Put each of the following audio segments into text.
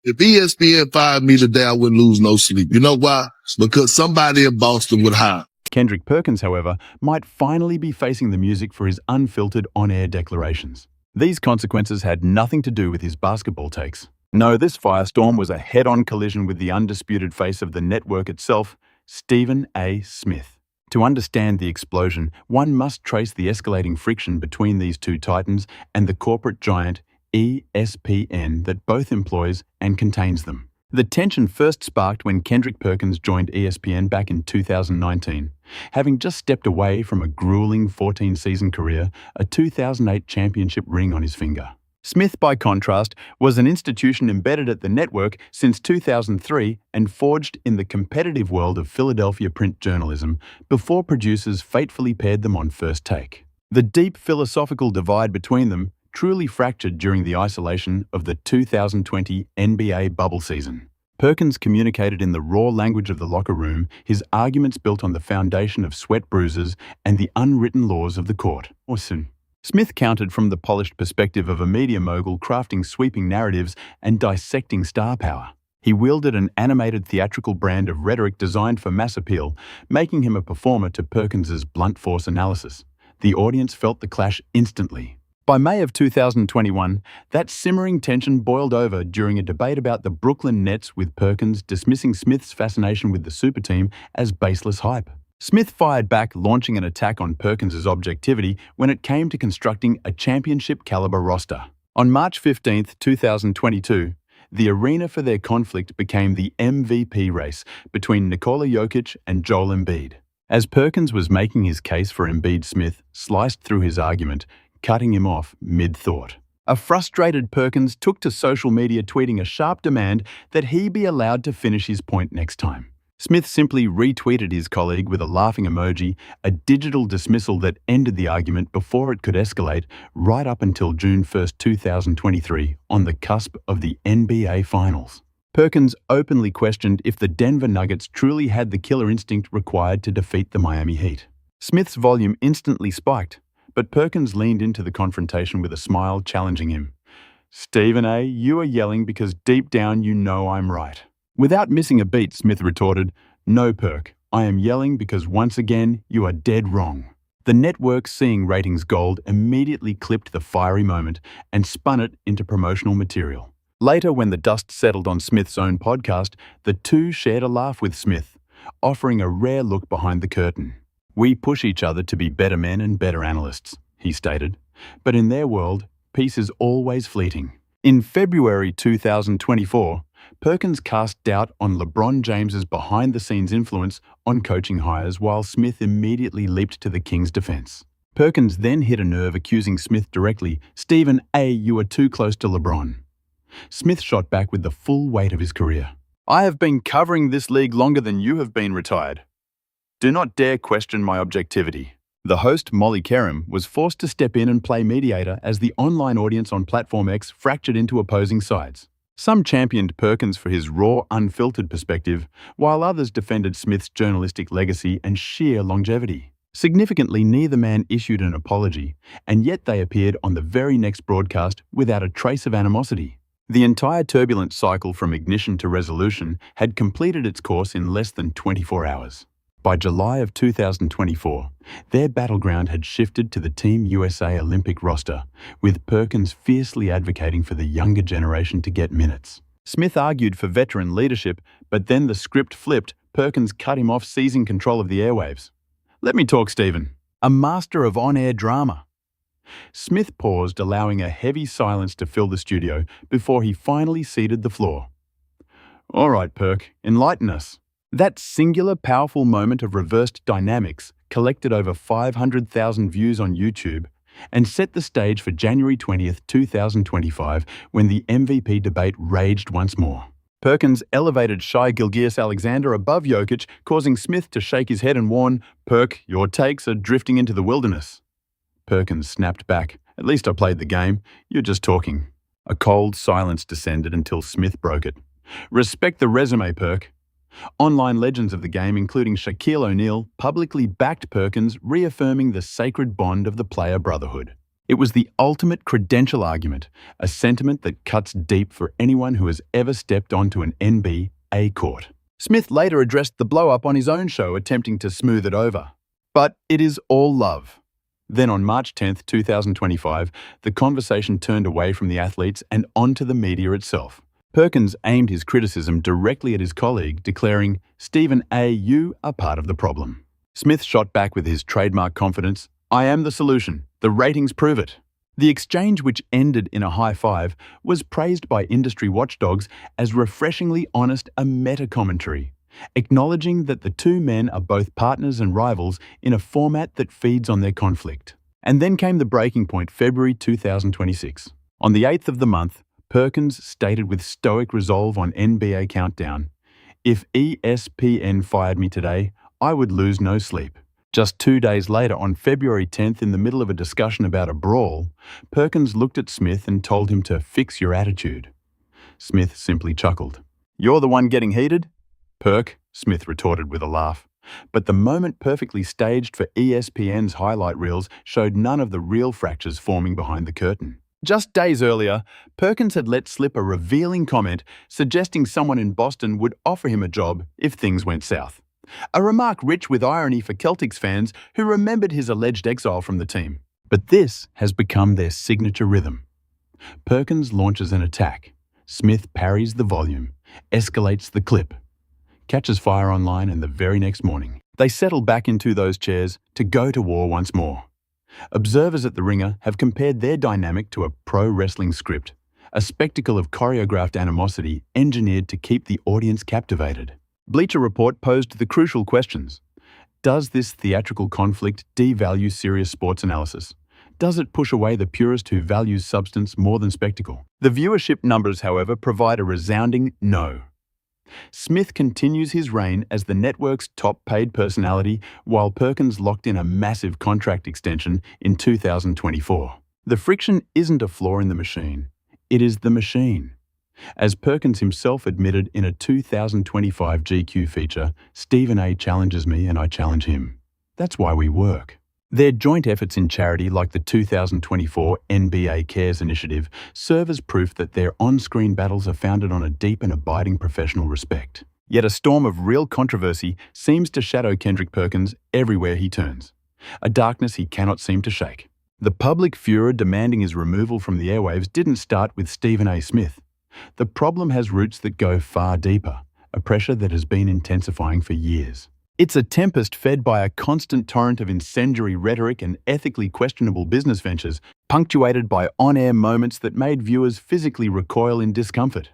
If ESPN fired me today, I wouldn't lose no sleep. You know why? Because somebody in Boston would hire. Kendrick Perkins, however, might finally be facing the music for his unfiltered on-air declarations. These consequences had nothing to do with his basketball takes. No, this firestorm was a head-on collision with the undisputed face of the network itself, Stephen A. Smith. To understand the explosion, one must trace the escalating friction between these two titans and the corporate giant ESPN that both employs and contains them. The tension first sparked when Kendrick Perkins joined ESPN back in 2019, having just stepped away from a grueling 14-season career, a 2008 championship ring on his finger. Smith, by contrast, was an institution embedded at the network since 2003 and forged in the competitive world of Philadelphia print journalism before producers fatefully paired them on First Take. The deep philosophical divide between them truly fractured during the isolation of the 2020 NBA bubble season. Perkins communicated in the raw language of the locker room, his arguments built on the foundation of sweat bruises and the unwritten laws of the court. Smith countered from the polished perspective of a media mogul crafting sweeping narratives and dissecting star power. He wielded an animated theatrical brand of rhetoric designed for mass appeal, making him a performer to Perkins's blunt force analysis. The audience felt the clash instantly. By May of 2021, that simmering tension boiled over during a debate about the Brooklyn Nets, with Perkins dismissing Smith's fascination with the super team as baseless hype. Smith fired back, launching an attack on Perkins's objectivity when it came to constructing a championship-caliber roster. On March 15, 2022, the arena for their conflict became the MVP race between Nikola Jokic and Joel Embiid. As Perkins was making his case for Embiid, Smith sliced through his argument, cutting him off mid-thought. A frustrated Perkins took to social media, tweeting a sharp demand that he be allowed to finish his point next time. Smith simply retweeted his colleague with a laughing emoji, a digital dismissal that ended the argument before it could escalate right up until June 1, 2023, on the cusp of the NBA Finals. Perkins openly questioned if the Denver Nuggets truly had the killer instinct required to defeat the Miami Heat. Smith's volume instantly spiked, but Perkins leaned into the confrontation with a smile, challenging him. "Stephen A., you are yelling because deep down you know I'm right." Without missing a beat, Smith retorted, "No, Perk, I am yelling because once again you are dead wrong." The network, seeing ratings gold, immediately clipped the fiery moment and spun it into promotional material. Later, when the dust settled on Smith's own podcast, the two shared a laugh with Smith, offering a rare look behind the curtain. "We push each other to be better men and better analysts," he stated. "But in their world, peace is always fleeting." In February 2024, Perkins cast doubt on LeBron James's behind-the-scenes influence on coaching hires, while Smith immediately leaped to the Kings' defense. Perkins then hit a nerve, accusing Smith directly, "Stephen A., you are too close to LeBron." Smith shot back with the full weight of his career. "I have been covering this league longer than you have been retired. Do not dare question my objectivity." The host, Molly Kerem, was forced to step in and play mediator as the online audience on Platform X fractured into opposing sides. Some championed Perkins for his raw, unfiltered perspective, while others defended Smith's journalistic legacy and sheer longevity. Significantly, neither man issued an apology, and yet they appeared on the very next broadcast without a trace of animosity. The entire turbulent cycle from ignition to resolution had completed its course in less than 24 hours. By July of 2024, their battleground had shifted to the Team USA Olympic roster, with Perkins fiercely advocating for the younger generation to get minutes. Smith argued for veteran leadership, but then the script flipped. Perkins cut him off, seizing control of the airwaves. "Let me talk, Stephen." A master of on-air drama. Smith paused, allowing a heavy silence to fill the studio before he finally ceded the floor. "All right, Perk, enlighten us." That singular, powerful moment of reversed dynamics collected over 500,000 views on YouTube and set the stage for January 20th, 2025, when the MVP debate raged once more. Perkins elevated Shai Gilgeous-Alexander above Jokic, causing Smith to shake his head and warn, "Perk, your takes are drifting into the wilderness." Perkins snapped back, "At least I played the game. You're just talking." A cold silence descended until Smith broke it. "Respect the resume, Perk." Online legends of the game, including Shaquille O'Neal, publicly backed Perkins, reaffirming the sacred bond of the player brotherhood. It was the ultimate credential argument, a sentiment that cuts deep for anyone who has ever stepped onto an NBA court. Smith later addressed the blow-up on his own show, attempting to smooth it over. But it is all love. Then on March 10, 2025, the conversation turned away from the athletes and onto the media itself. Perkins aimed his criticism directly at his colleague, declaring, "Stephen A., you are part of the problem." Smith shot back with his trademark confidence, "I am the solution. The ratings prove it." The exchange, which ended in a high five, was praised by industry watchdogs as refreshingly honest, a meta-commentary, acknowledging that the two men are both partners and rivals in a format that feeds on their conflict. And then came the breaking point, February 2026. On the 8th of the month, Perkins stated with stoic resolve on NBA Countdown, "If ESPN fired me today, I would lose no sleep." Just 2 days later, on February 10th, in the middle of a discussion about a brawl, Perkins looked at Smith and told him to fix your attitude. Smith simply chuckled. "You're the one getting heated?" "Perk," Smith retorted with a laugh. But the moment, perfectly staged for ESPN's highlight reels, showed none of the real fractures forming behind the curtain. Just days earlier, Perkins had let slip a revealing comment suggesting someone in Boston would offer him a job if things went south. A remark rich with irony for Celtics fans who remembered his alleged exile from the team. But this has become their signature rhythm. Perkins launches an attack. Smith parries the volume, escalates the clip, catches fire online, and the very next morning, they settle back into those chairs to go to war once more. Observers at the Ringer have compared their dynamic to a pro wrestling script, a spectacle of choreographed animosity engineered to keep the audience captivated. Bleacher Report posed the crucial questions. Does this theatrical conflict devalue serious sports analysis? Does it push away the purist who values substance more than spectacle? The viewership numbers, however, provide a resounding no. Smith continues his reign as the network's top-paid personality, while Perkins locked in a massive contract extension in 2024. The friction isn't a flaw in the machine. It is the machine. As Perkins himself admitted in a 2025 GQ feature, "Stephen A. challenges me and I challenge him. That's why we work." Their joint efforts in charity, like the 2024 NBA Cares initiative, serve as proof that their on-screen battles are founded on a deep and abiding professional respect. Yet a storm of real controversy seems to shadow Kendrick Perkins everywhere he turns, a darkness he cannot seem to shake. The public furor demanding his removal from the airwaves didn't start with Stephen A. Smith. The problem has roots that go far deeper, a pressure that has been intensifying for years. It's a tempest fed by a constant torrent of incendiary rhetoric and ethically questionable business ventures, punctuated by on-air moments that made viewers physically recoil in discomfort.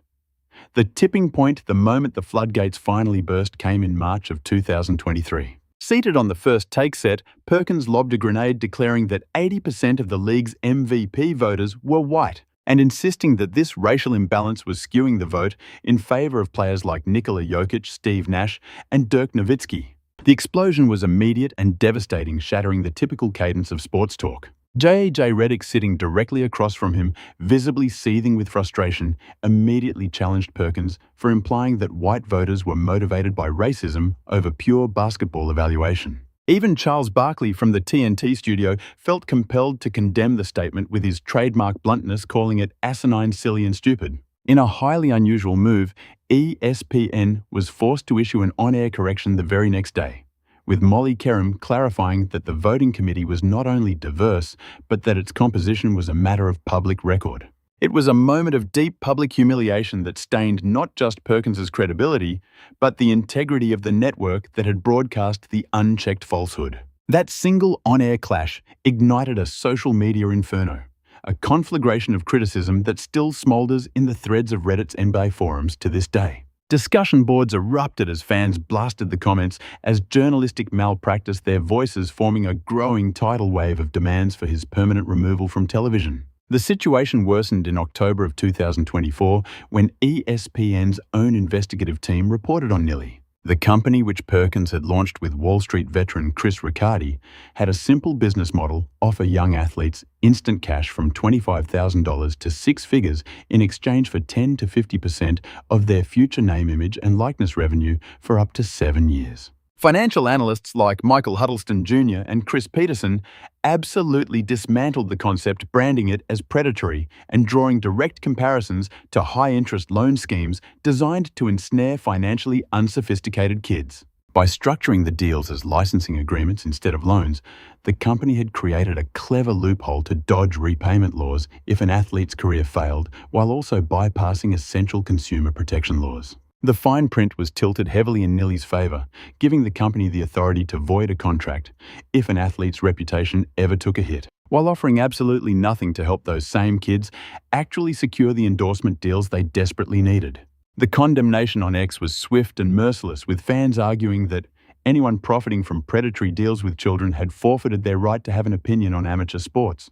The tipping point, the moment the floodgates finally burst, came in March of 2023. Seated on the first take set, Perkins lobbed a grenade declaring that 80% of the league's MVP voters were white, and insisting that this racial imbalance was skewing the vote in favor of players like Nikola Jokic, Steve Nash, and Dirk Nowitzki. The explosion was immediate and devastating, shattering the typical cadence of sports talk. J.J. Redick, sitting directly across from him, visibly seething with frustration, immediately challenged Perkins for implying that white voters were motivated by racism over pure basketball evaluation. Even Charles Barkley from the TNT studio felt compelled to condemn the statement with his trademark bluntness, calling it asinine, silly, and stupid. In a highly unusual move, ESPN was forced to issue an on-air correction the very next day, with Molly Kerem clarifying that the voting committee was not only diverse, but that its composition was a matter of public record. It was a moment of deep public humiliation that stained not just Perkins's credibility, but the integrity of the network that had broadcast the unchecked falsehood. That single on-air clash ignited a social media inferno, a conflagration of criticism that still smolders in the threads of Reddit's NBA forums to this day. Discussion boards erupted as fans blasted the comments as journalistic malpractice, their voices forming a growing tidal wave of demands for his permanent removal from television. The situation worsened in October of 2024 when ESPN's own investigative team reported on Nilly. The company, which Perkins had launched with Wall Street veteran Chris Riccardi, had a simple business model: offer young athletes instant cash from $25,000 to six figures in exchange for 10 to 50% of their future name, image, and likeness revenue for up to 7 years. Financial analysts like Michael Huddleston Jr. and Chris Peterson absolutely dismantled the concept, branding it as predatory and drawing direct comparisons to high-interest loan schemes designed to ensnare financially unsophisticated kids. By structuring the deals as licensing agreements instead of loans, the company had created a clever loophole to dodge repayment laws if an athlete's career failed, while also bypassing essential consumer protection laws. The fine print was tilted heavily in Nilly's favor, giving the company the authority to void a contract if an athlete's reputation ever took a hit, while offering absolutely nothing to help those same kids actually secure the endorsement deals they desperately needed. The condemnation on X was swift and merciless, with fans arguing that anyone profiting from predatory deals with children had forfeited their right to have an opinion on amateur sports.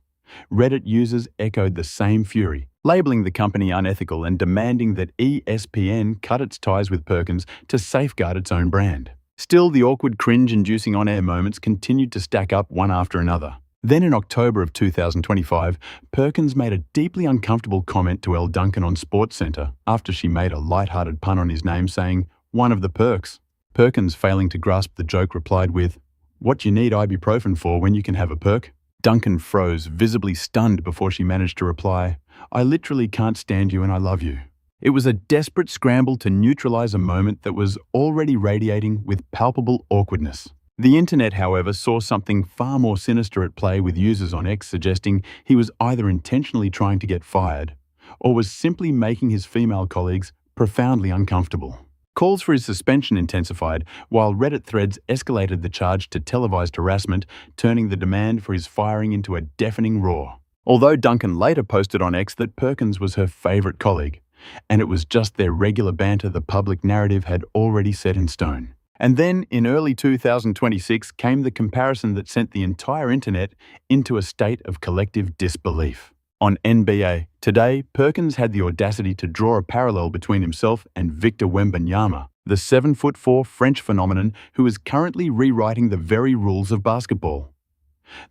Reddit users echoed the same fury, labeling the company unethical and demanding that ESPN cut its ties with Perkins to safeguard its own brand. Still, the awkward, cringe-inducing on-air moments continued to stack up one after another. Then in October of 2025, Perkins made a deeply uncomfortable comment to Elle Duncan on SportsCenter after she made a light-hearted pun on his name, saying, "One of the perks." Perkins, failing to grasp the joke, replied with, "What you need ibuprofen for when you can have a perk?" Duncan froze, visibly stunned, before she managed to reply, "I literally can't stand you and I love you." It was a desperate scramble to neutralize a moment that was already radiating with palpable awkwardness. The internet, however, saw something far more sinister at play, with users on X suggesting he was either intentionally trying to get fired or was simply making his female colleagues profoundly uncomfortable. Calls for his suspension intensified, while Reddit threads escalated the charge to televised harassment, turning the demand for his firing into a deafening roar. Although Duncan later posted on X that Perkins was her favorite colleague, and it was just their regular banter, the public narrative had already set in stone. And then, in early 2026, came the comparison that sent the entire internet into a state of collective disbelief. On NBA Today, Perkins had the audacity to draw a parallel between himself and Victor Wembanyama, the 7'4" French phenomenon who is currently rewriting the very rules of basketball.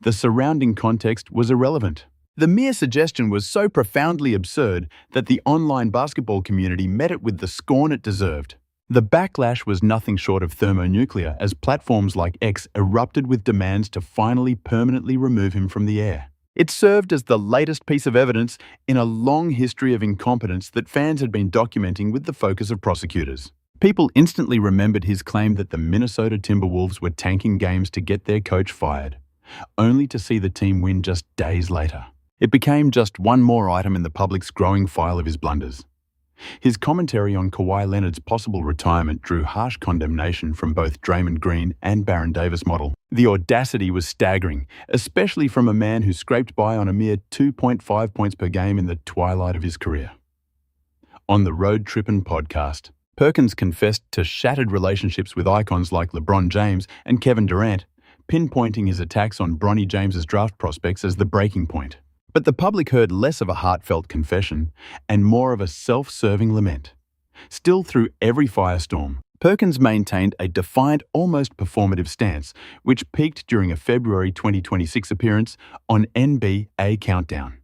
The surrounding context was irrelevant. The mere suggestion was so profoundly absurd that the online basketball community met it with the scorn it deserved. The backlash was nothing short of thermonuclear, as platforms like X erupted with demands to finally permanently remove him from the air. It served as the latest piece of evidence in a long history of incompetence that fans had been documenting with the focus of prosecutors. People instantly remembered his claim that the Minnesota Timberwolves were tanking games to get their coach fired, only to see the team win just days later. It became just one more item in the public's growing file of his blunders. His commentary on Kawhi Leonard's possible retirement drew harsh condemnation from both Draymond Green and Baron Davis model. The audacity was staggering, especially from a man who scraped by on a mere 2.5 points per game in the twilight of his career. On the Road Trippin' podcast, Perkins confessed to shattered relationships with icons like LeBron James and Kevin Durant, pinpointing his attacks on Bronny James's draft prospects as the breaking point. But the public heard less of a heartfelt confession and more of a self-serving lament. Still, through every firestorm, Perkins maintained a defiant, almost performative stance, which peaked during a February 2026 appearance on NBA Countdown.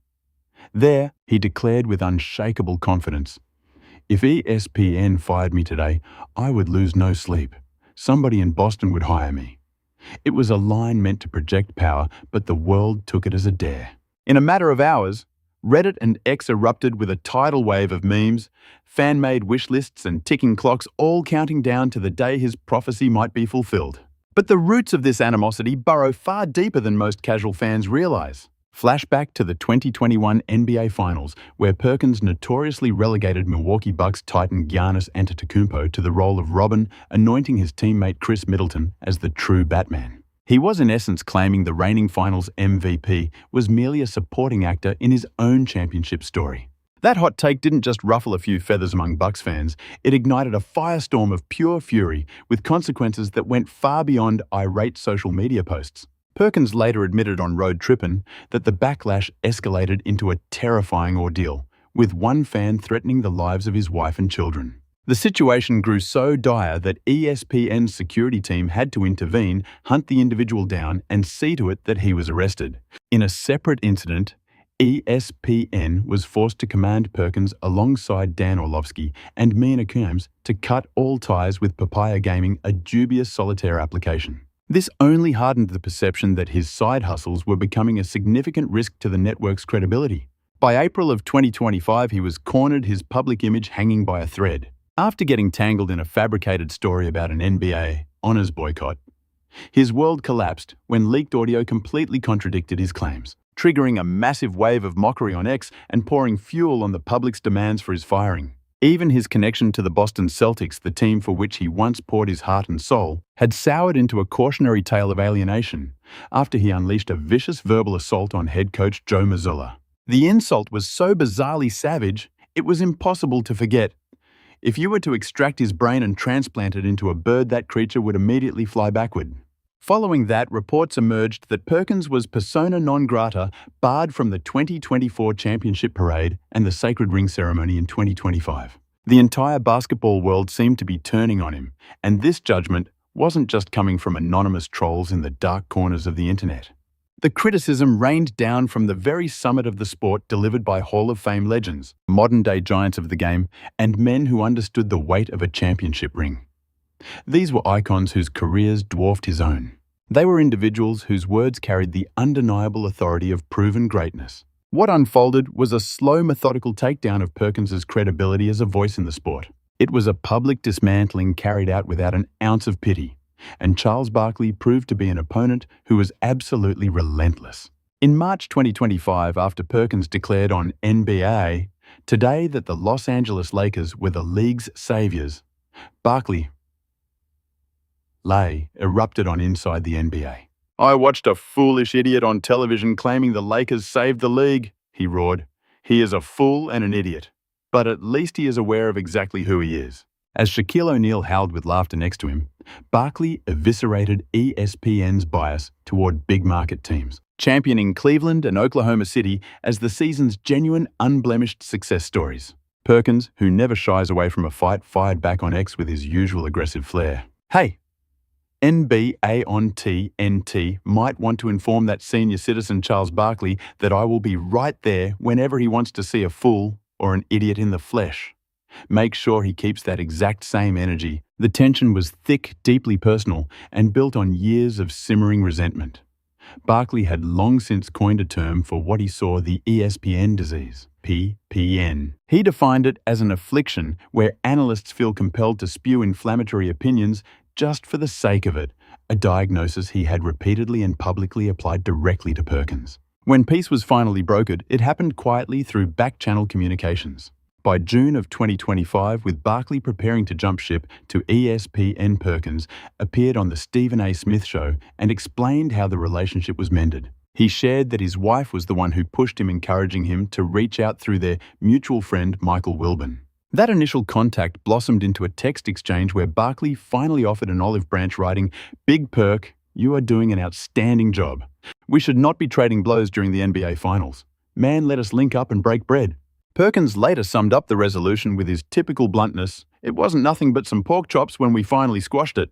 There, he declared with unshakable confidence, "If ESPN fired me today, I would lose no sleep. Somebody in Boston would hire me." It was a line meant to project power, but the world took it as a dare. In a matter of hours, Reddit and X erupted with a tidal wave of memes, fan-made wish lists and ticking clocks, all counting down to the day his prophecy might be fulfilled. But the roots of this animosity burrow far deeper than most casual fans realize. Flashback to the 2021 NBA Finals, where Perkins notoriously relegated Milwaukee Bucks titan Giannis Antetokounmpo to the role of Robin, anointing his teammate Chris Middleton as the true Batman. He was in essence claiming the reigning Finals MVP was merely a supporting actor in his own championship story. That hot take didn't just ruffle a few feathers among Bucks fans, it ignited a firestorm of pure fury with consequences that went far beyond irate social media posts. Perkins later admitted on Road Trippin' that the backlash escalated into a terrifying ordeal, with one fan threatening the lives of his wife and children. The situation grew so dire that ESPN's security team had to intervene, hunt the individual down, and see to it that he was arrested. In a separate incident, ESPN was forced to command Perkins alongside Dan Orlovsky and Mina Kunis to cut all ties with Papaya Gaming, a dubious solitaire application. This only hardened the perception that his side hustles were becoming a significant risk to the network's credibility. By April of 2025, he was cornered, his public image hanging by a thread. After getting tangled in a fabricated story about an NBA honors boycott, his world collapsed when leaked audio completely contradicted his claims, triggering a massive wave of mockery on X and pouring fuel on the public's demands for his firing. Even his connection to the Boston Celtics, the team for which he once poured his heart and soul, had soured into a cautionary tale of alienation after he unleashed a vicious verbal assault on head coach Joe Mazzulla. The insult was so bizarrely savage, it was impossible to forget. If you were to extract his brain and transplant it into a bird, that creature would immediately fly backward. Following that, reports emerged that Perkins was persona non grata, barred from the 2024 championship parade and the Sacred Ring ceremony in 2025. The entire basketball world seemed to be turning on him, and this judgment wasn't just coming from anonymous trolls in the dark corners of the internet. The criticism rained down from the very summit of the sport, delivered by Hall of Fame legends, modern-day giants of the game, and men who understood the weight of a championship ring. These were icons whose careers dwarfed his own. They were individuals whose words carried the undeniable authority of proven greatness. What unfolded was a slow, methodical takedown of Perkins's credibility as a voice in the sport. It was a public dismantling carried out without an ounce of pity, and Charles Barkley proved to be an opponent who was absolutely relentless. In March 2025, after Perkins declared on NBA Today that the Los Angeles Lakers were the league's saviors, Barkley erupted on Inside the NBA. "I watched a foolish idiot on television claiming the Lakers saved the league," he roared. "He is a fool and an idiot, but at least he is aware of exactly who he is." As Shaquille O'Neal howled with laughter next to him, Barkley eviscerated ESPN's bias toward big market teams, championing Cleveland and Oklahoma City as the season's genuine, unblemished success stories. Perkins, who never shies away from a fight, fired back on X with his usual aggressive flair. "Hey, NBA on TNT might want to inform that senior citizen Charles Barkley that I will be right there whenever he wants to see a fool or an idiot in the flesh. Make sure he keeps that exact same energy." The tension was thick, deeply personal, and built on years of simmering resentment. Barkley had long since coined a term for what he saw the ESPN disease, PPN. He defined it as an affliction where analysts feel compelled to spew inflammatory opinions just for the sake of it, a diagnosis he had repeatedly and publicly applied directly to Perkins. When peace was finally brokered, it happened quietly through back-channel communications. By June of 2025, with Barkley preparing to jump ship to ESPN, Perkins appeared on The Stephen A. Smith Show and explained how the relationship was mended. He shared that his wife was the one who pushed him, encouraging him to reach out through their mutual friend Michael Wilbon. That initial contact blossomed into a text exchange where Barkley finally offered an olive branch, writing, "Big Perk, you are doing an outstanding job. We should not be trading blows during the NBA Finals. Man, let us link up and break bread." Perkins later summed up the resolution with his typical bluntness: "It wasn't nothing but some pork chops when we finally squashed it."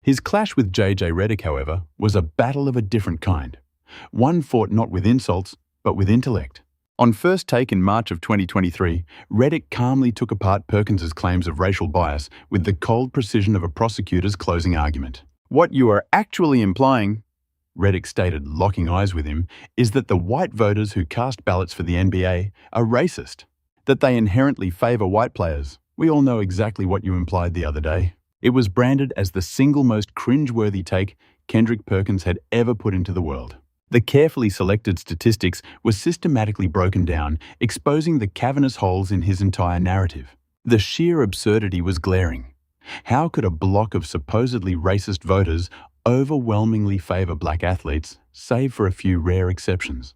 His clash with J.J. Redick, however, was a battle of a different kind. One fought not with insults, but with intellect. On First Take in March of 2023, Redick calmly took apart Perkins's claims of racial bias with the cold precision of a prosecutor's closing argument. "What you are actually implying," Redick stated, locking eyes with him, "is that the white voters who cast ballots for the NBA are racist, that they inherently favor white players. We all know exactly what you implied the other day." It was branded as the single most cringe-worthy take Kendrick Perkins had ever put into the world. The carefully selected statistics were systematically broken down, exposing the cavernous holes in his entire narrative. The sheer absurdity was glaring. How could a block of supposedly racist voters overwhelmingly favor black athletes, save for a few rare exceptions?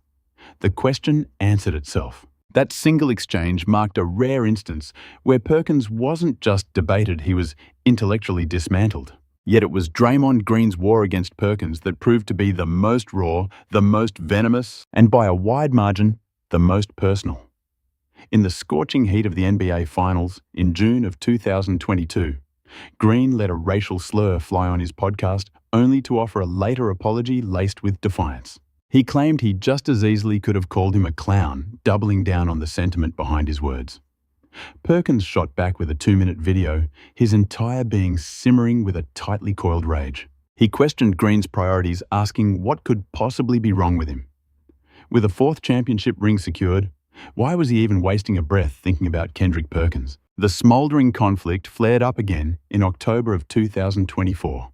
The question answered itself. That single exchange marked a rare instance where Perkins wasn't just debated, he was intellectually dismantled. Yet it was Draymond Green's war against Perkins that proved to be the most raw, the most venomous, and by a wide margin, the most personal. In the scorching heat of the NBA Finals in June of 2022, Green let a racial slur fly on his podcast, only to offer a later apology laced with defiance. He claimed he just as easily could have called him a clown, doubling down on the sentiment behind his words. Perkins shot back with a 2-minute video, his entire being simmering with a tightly coiled rage. He questioned Green's priorities, asking what could possibly be wrong with him. With a 4th championship ring secured, why was he even wasting a breath thinking about Kendrick Perkins? The smouldering conflict flared up again in October of 2024,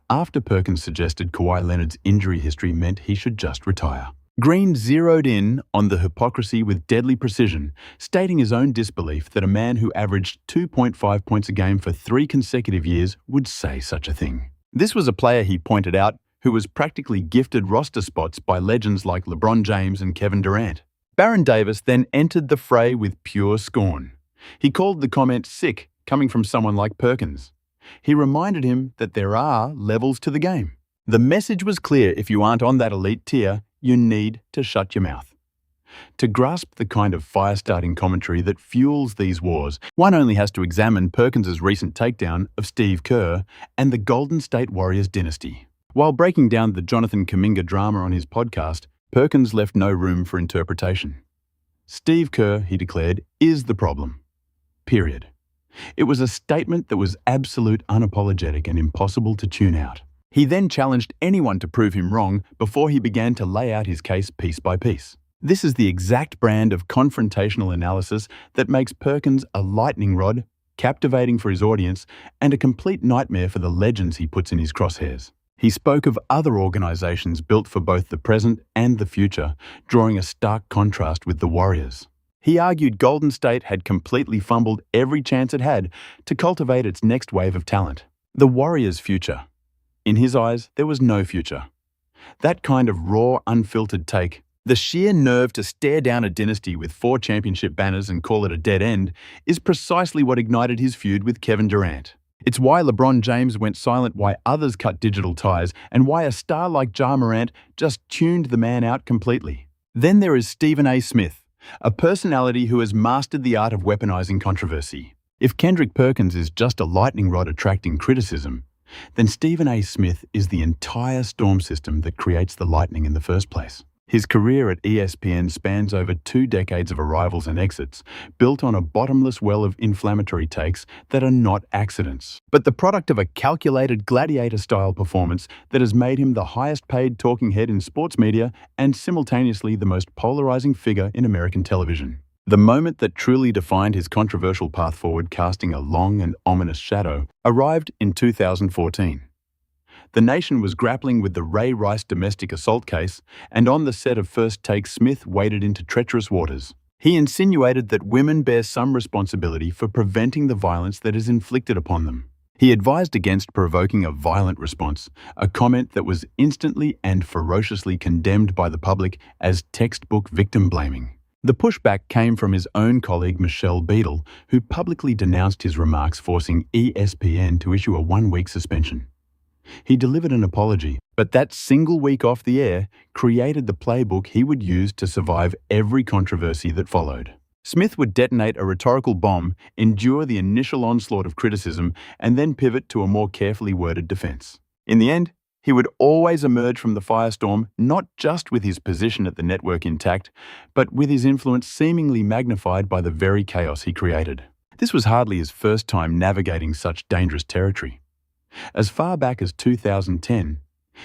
after Perkins suggested Kawhi Leonard's injury history meant he should just retire. Green zeroed in on the hypocrisy with deadly precision, stating his own disbelief that a man who averaged 2.5 points a game for 3 consecutive years would say such a thing. This was a player, he pointed out, who was practically gifted roster spots by legends like LeBron James and Kevin Durant. Baron Davis then entered the fray with pure scorn. He called the comment sick, coming from someone like Perkins. He reminded him that there are levels to the game. The message was clear: if you aren't on that elite tier, you need to shut your mouth. To grasp the kind of fire-starting commentary that fuels these wars, one only has to examine Perkins's recent takedown of Steve Kerr and the Golden State Warriors dynasty. While breaking down the Jonathan Kuminga drama on his podcast, Perkins left no room for interpretation. Steve Kerr, he declared, is the problem. Period. It was a statement that was absolute, unapologetic, and impossible to tune out. He then challenged anyone to prove him wrong before he began to lay out his case piece by piece. This is the exact brand of confrontational analysis that makes Perkins a lightning rod, captivating for his audience, and a complete nightmare for the legends he puts in his crosshairs. He spoke of other organizations built for both the present and the future, drawing a stark contrast with the Warriors. He argued Golden State had completely fumbled every chance it had to cultivate its next wave of talent. The Warriors' future. In his eyes, there was no future. That kind of raw, unfiltered take, the sheer nerve to stare down a dynasty with 4 championship banners and call it a dead end, is precisely what ignited his feud with Kevin Durant. It's why LeBron James went silent, why others cut digital ties, and why a star like Ja Morant just tuned the man out completely. Then there is Stephen A. Smith, a personality who has mastered the art of weaponizing controversy. If Kendrick Perkins is just a lightning rod attracting criticism, then Stephen A. Smith is the entire storm system that creates the lightning in the first place. His career at ESPN spans over 2 decades of arrivals and exits, built on a bottomless well of inflammatory takes that are not accidents, but the product of a calculated gladiator-style performance that has made him the highest-paid talking head in sports media and simultaneously the most polarizing figure in American television. The moment that truly defined his controversial path forward, casting a long and ominous shadow, arrived in 2014. The nation was grappling with the Ray Rice domestic assault case, and on the set of First Take, Smith waded into treacherous waters. He insinuated that women bear some responsibility for preventing the violence that is inflicted upon them. He advised against provoking a violent response, a comment that was instantly and ferociously condemned by the public as textbook victim blaming. The pushback came from his own colleague Michelle Beadle, who publicly denounced his remarks, forcing ESPN to issue a 1-week suspension. He delivered an apology, but that single week off the air created the playbook he would use to survive every controversy that followed. Smith would detonate a rhetorical bomb, endure the initial onslaught of criticism, and then pivot to a more carefully worded defense. In the end, he would always emerge from the firestorm not just with his position at the network intact, but with his influence seemingly magnified by the very chaos he created. This was hardly his first time navigating such dangerous territory. As far back as 2010,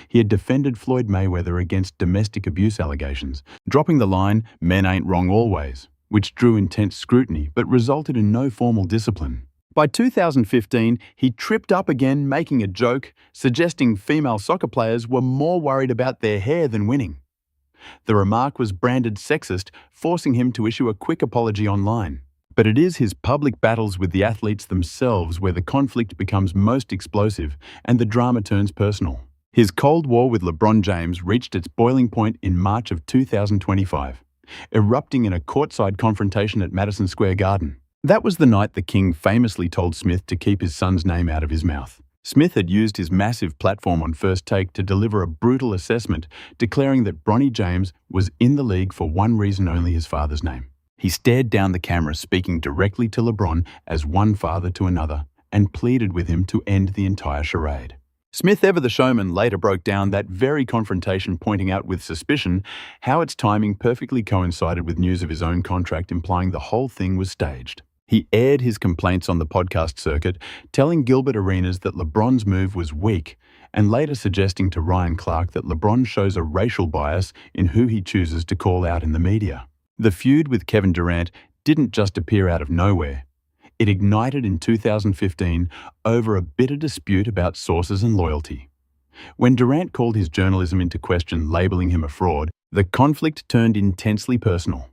he had defended Floyd Mayweather against domestic abuse allegations, dropping the line, "Men ain't wrong always," which drew intense scrutiny but resulted in no formal discipline. By 2015, he tripped up again, making a joke, suggesting female soccer players were more worried about their hair than winning. The remark was branded sexist, forcing him to issue a quick apology online. But it is his public battles with the athletes themselves where the conflict becomes most explosive and the drama turns personal. His Cold War with LeBron James reached its boiling point in March of 2025, erupting in a courtside confrontation at Madison Square Garden. That was the night the King famously told Smith to keep his son's name out of his mouth. Smith had used his massive platform on First Take to deliver a brutal assessment, declaring that Bronny James was in the league for one reason only: his father's name. He stared down the camera, speaking directly to LeBron as one father to another, and pleaded with him to end the entire charade. Smith, ever the showman, later broke down that very confrontation, pointing out with suspicion how its timing perfectly coincided with news of his own contract, implying the whole thing was staged. He aired his complaints on the podcast circuit, telling Gilbert Arenas that LeBron's move was weak, and later suggesting to Ryan Clark that LeBron shows a racial bias in who he chooses to call out in the media. The feud with Kevin Durant didn't just appear out of nowhere. It ignited in 2015 over a bitter dispute about sources and loyalty. When Durant called his journalism into question, labeling him a fraud, the conflict turned intensely personal.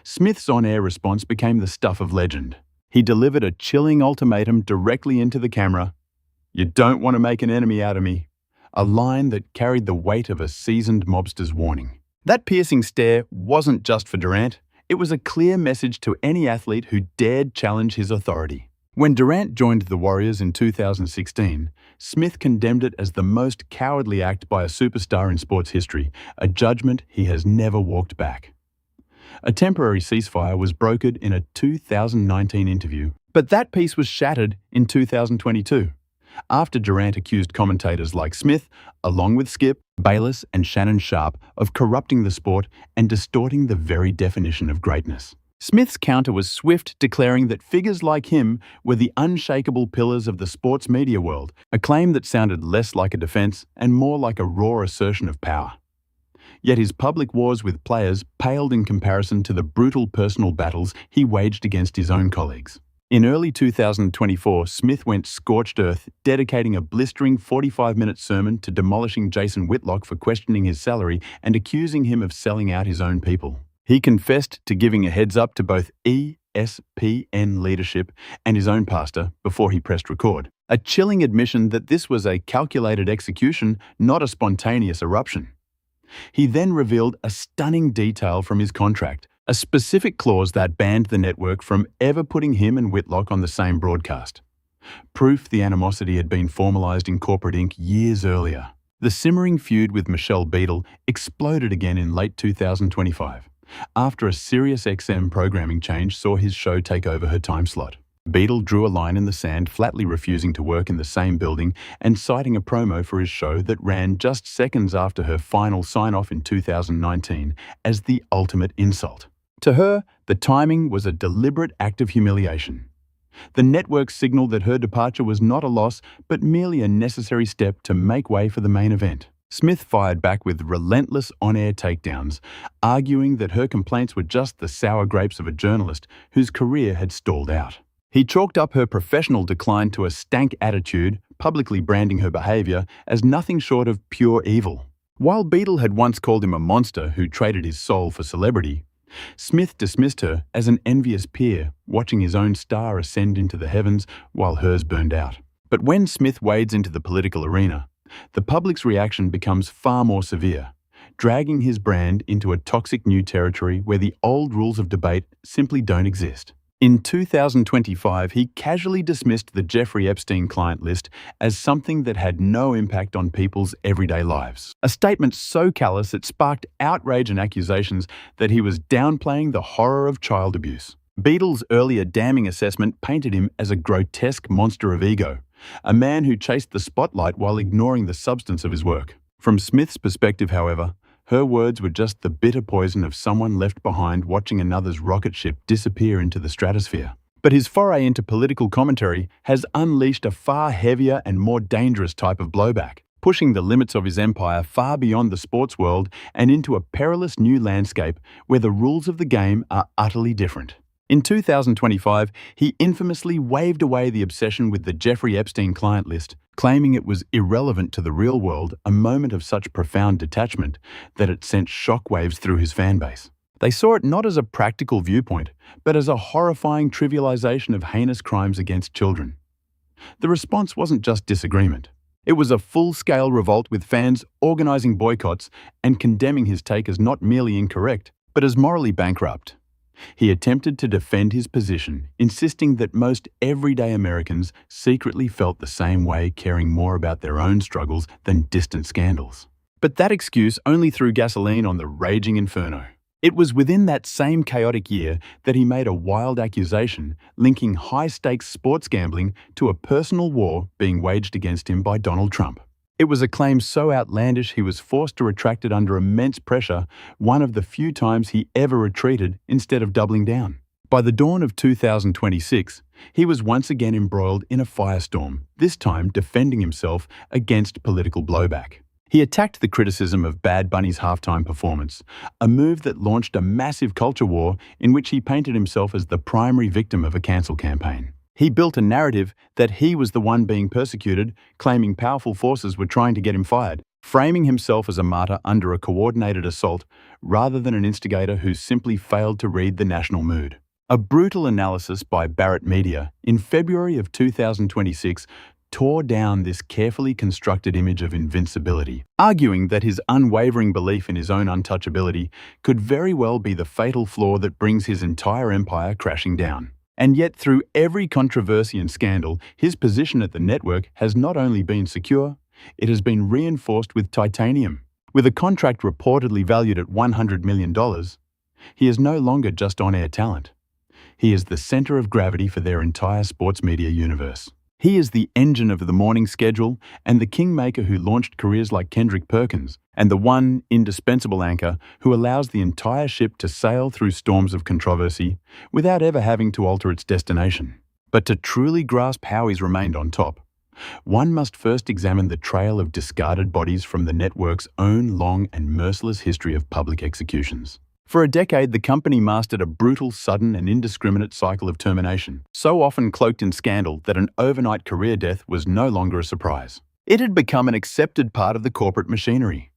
Smith's on-air response became the stuff of legend. He delivered a chilling ultimatum directly into the camera. "You don't want to make an enemy out of me," a line that carried the weight of a seasoned mobster's warning. That piercing stare wasn't just for Durant. It was a clear message to any athlete who dared challenge his authority. When Durant joined the Warriors in 2016, Smith condemned it as the most cowardly act by a superstar in sports history, a judgment he has never walked back. A temporary ceasefire was brokered in a 2019 interview, but that peace was shattered in 2022, after Durant accused commentators like Smith, along with Skip Bayless and Shannon Sharpe, of corrupting the sport and distorting the very definition of greatness. Smith's counter was swift, declaring that figures like him were the unshakable pillars of the sports media world, a claim that sounded less like a defense and more like a raw assertion of power. Yet his public wars with players paled in comparison to the brutal personal battles he waged against his own colleagues. In early 2024, Smith went scorched earth, dedicating a blistering 45-minute sermon to demolishing Jason Whitlock for questioning his salary and accusing him of selling out his own people. He confessed to giving a heads up to both ESPN leadership and his own pastor before he pressed record, a chilling admission that this was a calculated execution, not a spontaneous eruption. He then revealed a stunning detail from his contract, a specific clause that banned the network from ever putting him and Whitlock on the same broadcast. Proof the animosity had been formalized in corporate ink years earlier. The simmering feud with Michelle Beadle exploded again in late 2025, after a SiriusXM programming change saw his show take over her time slot. Beadle drew a line in the sand, flatly refusing to work in the same building and citing a promo for his show that ran just seconds after her final sign-off in 2019 as the ultimate insult. To her, the timing was a deliberate act of humiliation. The network signaled that her departure was not a loss, but merely a necessary step to make way for the main event. Smith fired back with relentless on-air takedowns, arguing that her complaints were just the sour grapes of a journalist whose career had stalled out. He chalked up her professional decline to a stank attitude, publicly branding her behavior as nothing short of pure evil. While Beadle had once called him a monster who traded his soul for celebrity, Smith dismissed her as an envious peer, watching his own star ascend into the heavens while hers burned out. But when Smith wades into the political arena, the public's reaction becomes far more severe, dragging his brand into a toxic new territory where the old rules of debate simply don't exist. In 2025, he casually dismissed the Jeffrey Epstein client list as something that had no impact on people's everyday lives. A statement so callous it sparked outrage and accusations that he was downplaying the horror of child abuse. Beadle's earlier damning assessment painted him as a grotesque monster of ego, a man who chased the spotlight while ignoring the substance of his work. From Smith's perspective, however, her words were just the bitter poison of someone left behind watching another's rocket ship disappear into the stratosphere. But his foray into political commentary has unleashed a far heavier and more dangerous type of blowback, pushing the limits of his empire far beyond the sports world and into a perilous new landscape where the rules of the game are utterly different. In 2025, he infamously waved away the obsession with the Jeffrey Epstein client list, claiming it was irrelevant to the real world, a moment of such profound detachment that it sent shockwaves through his fanbase. They saw it not as a practical viewpoint, but as a horrifying trivialization of heinous crimes against children. The response wasn't just disagreement. It was a full-scale revolt with fans organizing boycotts and condemning his take as not merely incorrect, but as morally bankrupt. He attempted to defend his position, insisting that most everyday Americans secretly felt the same way, caring more about their own struggles than distant scandals. But that excuse only threw gasoline on the raging inferno. It was within that same chaotic year that he made a wild accusation linking high-stakes sports gambling to a personal war being waged against him by Donald Trump. It was a claim so outlandish he was forced to retract it under immense pressure, one of the few times he ever retreated instead of doubling down. By the dawn of 2026, he was once again embroiled in a firestorm, this time defending himself against political blowback. He attacked the criticism of Bad Bunny's halftime performance, a move that launched a massive culture war in which he painted himself as the primary victim of a cancel campaign. He built a narrative that he was the one being persecuted, claiming powerful forces were trying to get him fired, framing himself as a martyr under a coordinated assault rather than an instigator who simply failed to read the national mood. A brutal analysis by Barrett Media in February of 2026 tore down this carefully constructed image of invincibility, arguing that his unwavering belief in his own untouchability could very well be the fatal flaw that brings his entire empire crashing down. And yet, through every controversy and scandal, his position at the network has not only been secure, it has been reinforced with titanium. With a contract reportedly valued at $100 million, he is no longer just on-air talent. He is the center of gravity for their entire sports media universe. He is the engine of the morning schedule and the kingmaker who launched careers like Kendrick Perkins, and the one indispensable anchor who allows the entire ship to sail through storms of controversy without ever having to alter its destination. But to truly grasp how he's remained on top, one must first examine the trail of discarded bodies from the network's own long and merciless history of public executions. For a decade, the company mastered a brutal, sudden, and indiscriminate cycle of termination, so often cloaked in scandal that an overnight career death was no longer a surprise. It had become an accepted part of the corporate machinery.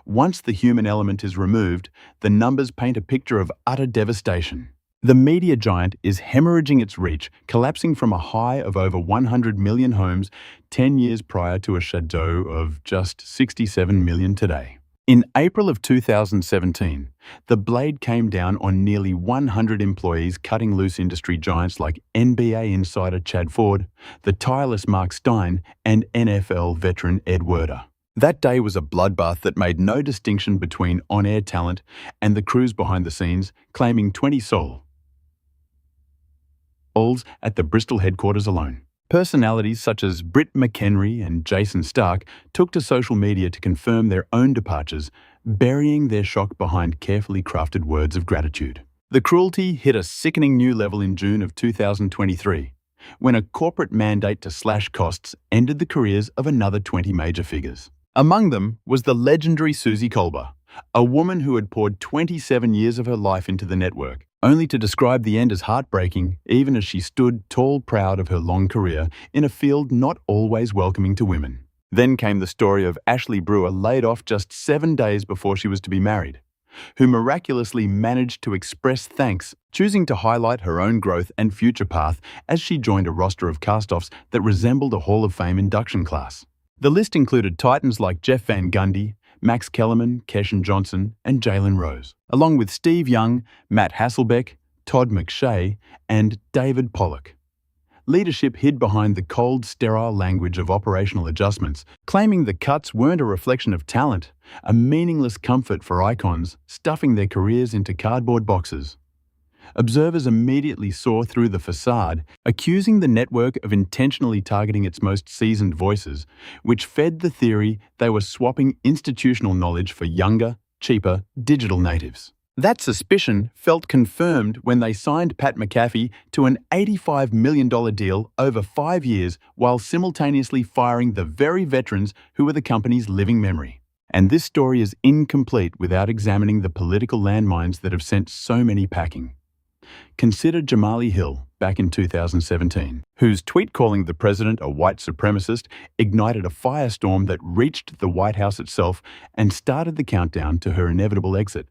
Once the human element is removed, the numbers paint a picture of utter devastation. The media giant is hemorrhaging its reach, collapsing from a high of over 100 million homes 10 years prior to a shadow of just 67 million today. In April of 2017, the blade came down on nearly 100 employees, cutting loose industry giants like NBA insider Chad Ford, the tireless Mark Stein, and NFL veteran Ed Werder. That day was a bloodbath that made no distinction between on-air talent and the crews behind the scenes, claiming 20 souls at the Bristol headquarters alone. Personalities such as Britt McHenry and Jason Stark took to social media to confirm their own departures, burying their shock behind carefully crafted words of gratitude. The cruelty hit a sickening new level in June of 2023, when a corporate mandate to slash costs ended the careers of another 20 major figures. Among them was the legendary Susie Colbert, a woman who had poured 27 years of her life into the network, only to describe the end as heartbreaking, even as she stood tall proud of her long career in a field not always welcoming to women. Then came the story of Ashley Brewer, laid off just 7 days before she was to be married, who miraculously managed to express thanks, choosing to highlight her own growth and future path as she joined a roster of castoffs that resembled a Hall of Fame induction class. The list included titans like Jeff Van Gundy, Max Kellerman, Keshan Johnson, and Jalen Rose, along with Steve Young, Matt Hasselbeck, Todd McShay, and David Pollock. Leadership hid behind the cold, sterile language of operational adjustments, claiming the cuts weren't a reflection of talent, a meaningless comfort for icons stuffing their careers into cardboard boxes. Observers immediately saw through the facade, accusing the network of intentionally targeting its most seasoned voices, which fed the theory they were swapping institutional knowledge for younger, cheaper, digital natives. That suspicion felt confirmed when they signed Pat McAfee to an $85 million deal over 5 years while simultaneously firing the very veterans who were the company's living memory. And this story is incomplete without examining the political landmines that have sent so many packing. Consider Jamali Hill back in 2017, whose tweet calling the president a white supremacist ignited a firestorm that reached the White House itself and started the countdown to her inevitable exit.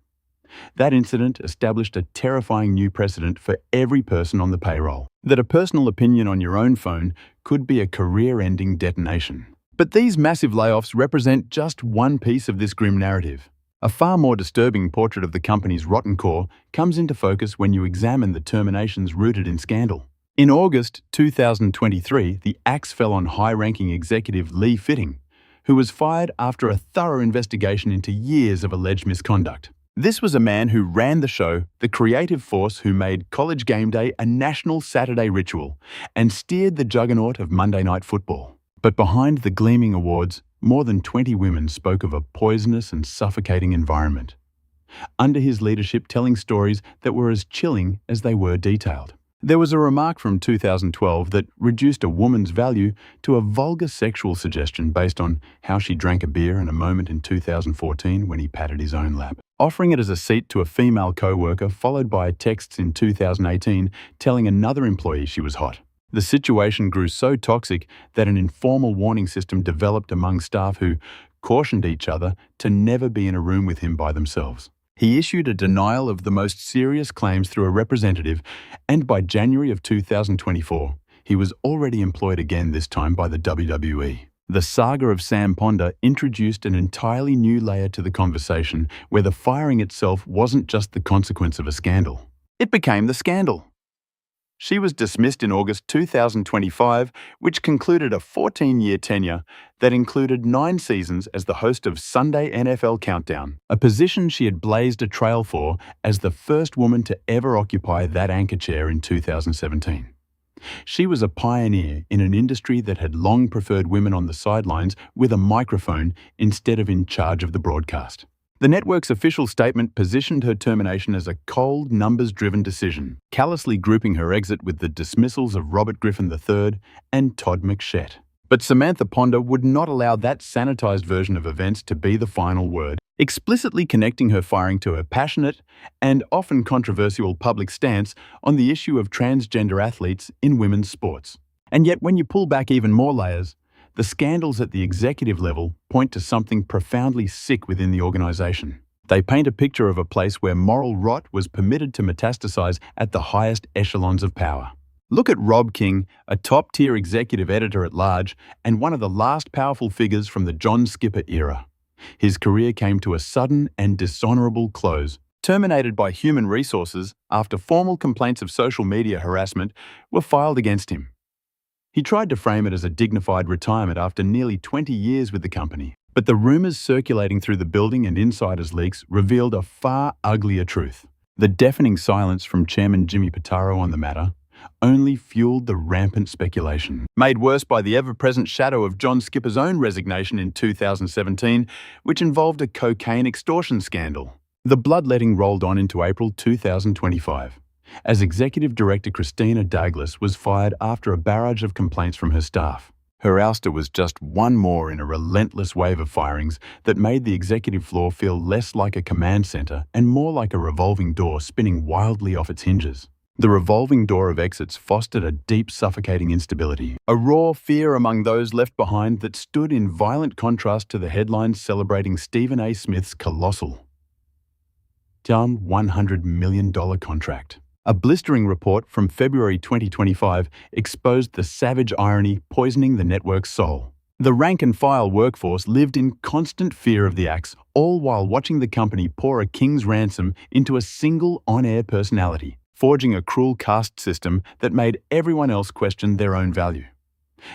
That incident established a terrifying new precedent for every person on the payroll, that a personal opinion on your own phone could be a career-ending detonation. But these massive layoffs represent just one piece of this grim narrative. A far more disturbing portrait of the company's rotten core comes into focus when you examine the terminations rooted in scandal. In August 2023, the axe fell on high-ranking executive Lee Fitting, who was fired after a thorough investigation into years of alleged misconduct. This was a man who ran the show, the creative force who made College Game Day a national Saturday ritual, and steered the juggernaut of Monday Night Football. But behind the gleaming awards, more than 20 women spoke of a poisonous and suffocating environment. Under his leadership, telling stories that were as chilling as they were detailed. There was a remark from 2012 that reduced a woman's value to a vulgar sexual suggestion based on how she drank a beer in a moment in 2014 when he patted his own lap. Offering it as a seat to a female co-worker, followed by texts in 2018 telling another employee she was hot. The situation grew so toxic that an informal warning system developed among staff who cautioned each other to never be in a room with him by themselves. He issued a denial of the most serious claims through a representative, and by January of 2024, he was already employed again, this time by the WWE. The saga of Sam Ponder introduced an entirely new layer to the conversation where the firing itself wasn't just the consequence of a scandal. It became the scandal. She was dismissed in August 2025, which concluded a 14-year tenure that included 9 seasons as the host of Sunday NFL Countdown, a position she had blazed a trail for as the first woman to ever occupy that anchor chair in 2017. She was a pioneer in an industry that had long preferred women on the sidelines with a microphone instead of in charge of the broadcast. The network's official statement positioned her termination as a cold, numbers-driven decision, callously grouping her exit with the dismissals of Robert Griffin III and Todd McShett. But Samantha Ponder would not allow that sanitized version of events to be the final word, explicitly connecting her firing to her passionate and often controversial public stance on the issue of transgender athletes in women's sports. And yet, when you pull back even more layers, the scandals at the executive level point to something profoundly sick within the organization. They paint a picture of a place where moral rot was permitted to metastasize at the highest echelons of power. Look at Rob King, a top-tier executive editor-at-large and one of the last powerful figures from the John Skipper era. His career came to a sudden and dishonorable close, terminated by human resources after formal complaints of social media harassment were filed against him. He tried to frame it as a dignified retirement after nearly 20 years with the company, but the rumors circulating through the building and insiders' leaks revealed a far uglier truth. The deafening silence from Chairman Jimmy Pitaro on the matter only fueled the rampant speculation, made worse by the ever-present shadow of John Skipper's own resignation in 2017, which involved a cocaine extortion scandal. The bloodletting rolled on into April 2025. As Executive Director Christina Douglas was fired after a barrage of complaints from her staff. Her ouster was just one more in a relentless wave of firings that made the executive floor feel less like a command center and more like a revolving door spinning wildly off its hinges. The revolving door of exits fostered a deep, suffocating instability, a raw fear among those left behind that stood in violent contrast to the headlines celebrating Stephen A. Smith's colossal $100 million contract. A blistering report from February 2025 exposed the savage irony poisoning the network's soul. The rank-and-file workforce lived in constant fear of the axe, all while watching the company pour a king's ransom into a single on-air personality, forging a cruel caste system that made everyone else question their own value.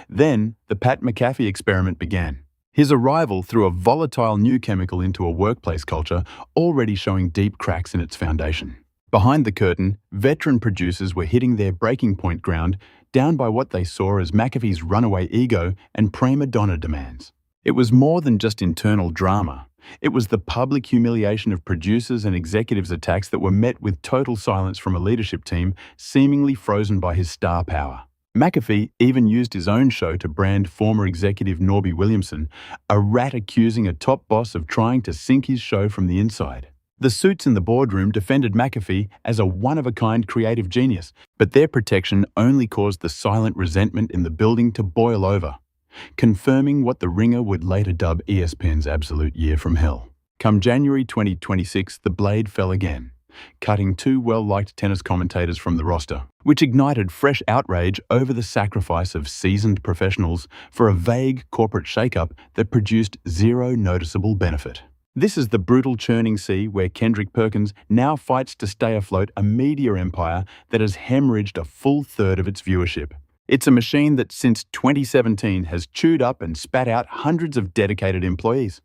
Then, the Pat McAfee experiment began. His arrival threw a volatile new chemical into a workplace culture already showing deep cracks in its foundation. Behind the curtain, veteran producers were hitting their breaking point ground, down by what they saw as McAfee's runaway ego and prima donna demands. It was more than just internal drama. It was the public humiliation of producers and executives' attacks that were met with total silence from a leadership team seemingly frozen by his star power. McAfee even used his own show to brand former executive Norby Williamson, a rat accusing a top boss of trying to sink his show from the inside. The suits in the boardroom defended McAfee as a one-of-a-kind creative genius, but their protection only caused the silent resentment in the building to boil over, confirming what the Ringer would later dub ESPN's absolute year from hell. Come January 2026, the blade fell again, cutting 2 well-liked tennis commentators from the roster, which ignited fresh outrage over the sacrifice of seasoned professionals for a vague corporate shakeup that produced zero noticeable benefit. This is the brutal churning sea where Kendrick Perkins now fights to stay afloat a media empire that has hemorrhaged a full third of its viewership. It's a machine that since 2017 has chewed up and spat out hundreds of dedicated employees.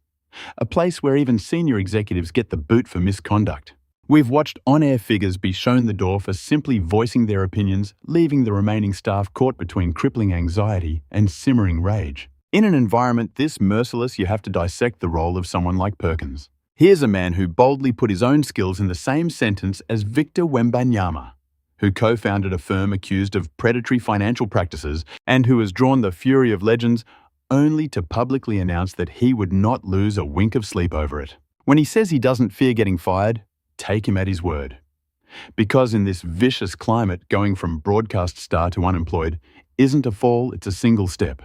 a place where even senior executives get the boot for misconduct. We've watched on-air figures be shown the door for simply voicing their opinions, leaving the remaining staff caught between crippling anxiety and simmering rage. In an environment this merciless, you have to dissect the role of someone like Perkins. Here's a man who boldly put his own skills in the same sentence as Victor Wembanyama, who co-founded a firm accused of predatory financial practices and who has drawn the fury of legends only to publicly announce that he would not lose a wink of sleep over it. When he says he doesn't fear getting fired, take him at his word. Because in this vicious climate, going from broadcast star to unemployed isn't a fall, it's a single step.